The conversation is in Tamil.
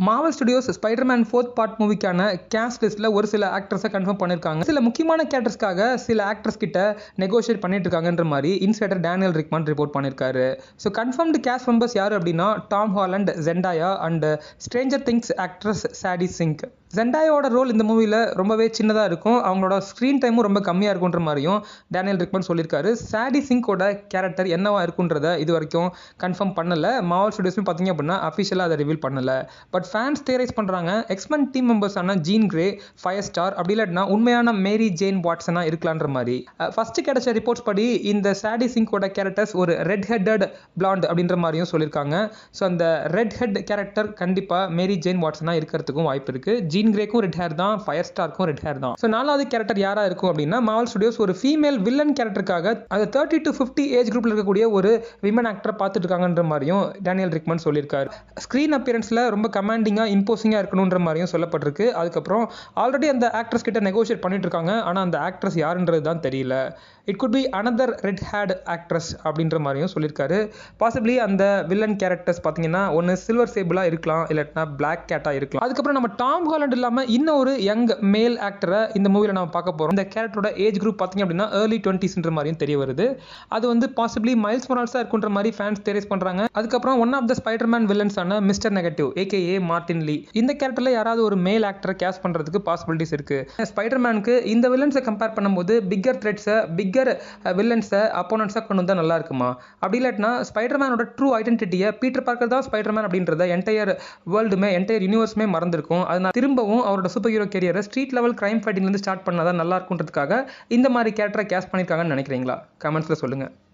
Marvel Studios Spiderman 4th part மூவிக்கான கேஸ்ட் லிஸ்ட்டில் ஒரு சில ஆக்டர்ஸை கன்ஃபார்ம் பண்ணியிருக்காங்க. சில முக்கியமான கேரக்டர்ஸ்க்காக சில ஆக்டர்ஸ் கிட்ட நெகோஷியேட் பண்ணிட்டு இருக்காங்கன்ற மாதிரி இன்சைடர் டேனியல் ரிக்மன் ரிப்போர்ட் பண்ணியிருக்காரு. ஸோ கன்ஃபார்ம்டு கேஸ்ட் மெம்பர்ஸ் யார் அப்படின்னா Tom Holland, Zendaya and Stranger Things actress Sadie Sink. ஜெண்டாயோட ரோல் இந்த மூவியில் ரொம்பவே சின்னதாக இருக்கும், அவங்களோட ஸ்க்ரீன் டைமும் ரொம்ப கம்மியாக இருக்குன்ற மாதிரியும் டேனியல் ரிக்மன் சொல்லியிருக்காரு. சாடி சிங்கோட கேரக்டர் என்னவா இருக்குன்றத இது வரைக்கும் கன்ஃபார்ம் பண்ணலை. மார்வல் ஸ்டுடியோஸும் பார்த்தீங்க அப்படின்னா அஃபிஷியலாக அதை ரிவீல் பண்ணலை. பட் ஃபேன்ஸ் தியரைஸ் பண்ணுறாங்க எக்ஸ்மென் டீம் மெம்பர்ஸான ஜீன் கிரே, ஃபயர் ஸ்டார் அப்படி இல்லாட்டினா உண்மையான மேரி ஜேன் வாட்சனாக இருக்கலான்ற மாதிரி. ஃபர்ஸ்ட் கிடைச்ச ரிப்போர்ட்ஸ் படி இந்த சாடி சிங்கோட கேரக்டர்ஸ் ஒரு ரெட் ஹெட்டட் பிளாண்ட் அப்படின்ற மாதிரியும் சொல்லியிருக்காங்க. ஸோ அந்த ரெட் ஹெட் கேரக்டர் கண்டிப்பாக மேரி ஜேன் வாட்சனாக இருக்கிறதுக்கும் வாய்ப்பு இருக்குது. ஜீன் கிரேக்கும் ரெட் ஹேர் தான், ஃபயர் ஸ்டாருக்கும் ரெட் ஹேர் தான். ஸோ நாலாவது கேரக்டர் யாராக இருக்கும் அப்படின்னா மார்வல் ஸ்டுடியோஸ் ஒரு ஃபீமேல் வில்லன் கேரக்டருக்காக அது 30 to 50 ஏஜ் குரூப்பில் இருக்கக்கூடிய ஒரு விமன் ஆக்டரை பார்த்துட்டு இருக்காங்கன்ற மாதிரியும் டேனியல் ரிக்மன் சொல்லியிருக்காரு. ஸ்க்ரீன் அப்பியரன்ஸில் ரொம்ப கமாண்டிங்காக இம்போசிங்காக இருக்கணுன்ற மாதிரியும் சொல்லப்பட்டிருக்கு. அதுக்கப்புறம் ஆல்ரெடி அந்த ஆக்ட்ரஸ் கிட்ட நெகோஷியேட் பண்ணிட்டு இருக்காங்க, ஆனால் அந்த ஆக்ட்ரஸ் யாருன்றது தான் தெரியல. It could be another red hat actress அப்படின்ற மாதிரியும் சொல்லியிருக்காரு. பாசிபிளி அந்த வில்லன் கேரக்டர்ஸ் பார்த்தீங்கன்னா ஒன்று சில்வர் சேபிளாக இருக்கலாம், இல்லாட்டினா பிளாக் கேட்டாக இருக்கலாம். அதுக்கப்புறம் நம்ம டாம் ஹாலண்ட் இல்லாமல் இன்னும் ஒரு யங் மேல் ஆக்டரை இந்த மூவியில் நம்ம பார்க்க போகிறோம். இந்த கேரக்டரோட ஏஜ் குரூப் பார்த்தீங்க அப்படின்னா early 20s மாதிரியும் தெரிய வருது. அது வந்து பாசிபிளி மைல்ஸ் மொரால்ஸாக இருக்குன்ற மாதிரி ஃபேன்ஸ் தியரைஸ் பண்ணுறாங்க. அதுக்கப்புறம் ஒன் ஆஃப் த ஸ்பைடர்மேன் வில்லன்ஸான mister negative AKA Martin Li, இந்த கேரக்டரில் யாராவது ஒரு மேல் ஆக்டரை கேஸ்ட் பண்ணுறதுக்கு பாசிபிலிட்டிஸ் இருக்குது. ஸ்பைடர்மேனுக்கு இந்த வில்லன்ஸை கம்பேர் பண்ணும்போது பிக்கர் த்ரெட்ஸை, பிக்கர் வில்லன்ஸை அப்போனன்ஸாக கொண்டு வந்தால் நல்லா இருக்குமா? அப்படி இல்லாட்டினா ஸ்பைடர்மேனோட ட்ரூ ஐடென்டிட்டியை பீட்டர் பார்க்கர் தான் ஸ்பைடர்மேன் அப்படின்றத என்டையர் வேர்ல்டுமே என்டையர் யூனிவர்ஸுமே மறந்துருக்கும். அதனால் திரும்பவும் அவரோட சூப்பர் ஹீரோ கேரியரை ஸ்ட்ரீட் லெவல் கிரைம் ஃபைட்டிங்லேருந்து ஸ்டார்ட் பண்ணாதான் நல்லா இருக்குன்றதுக்காக இந்த மாதிரி கேரக்டரை கேஸ்ட் பண்ணியிருக்காங்கன்னு நினைக்கிறீங்களா? கமெண்ட்ஸில் சொல்லுங்கள்.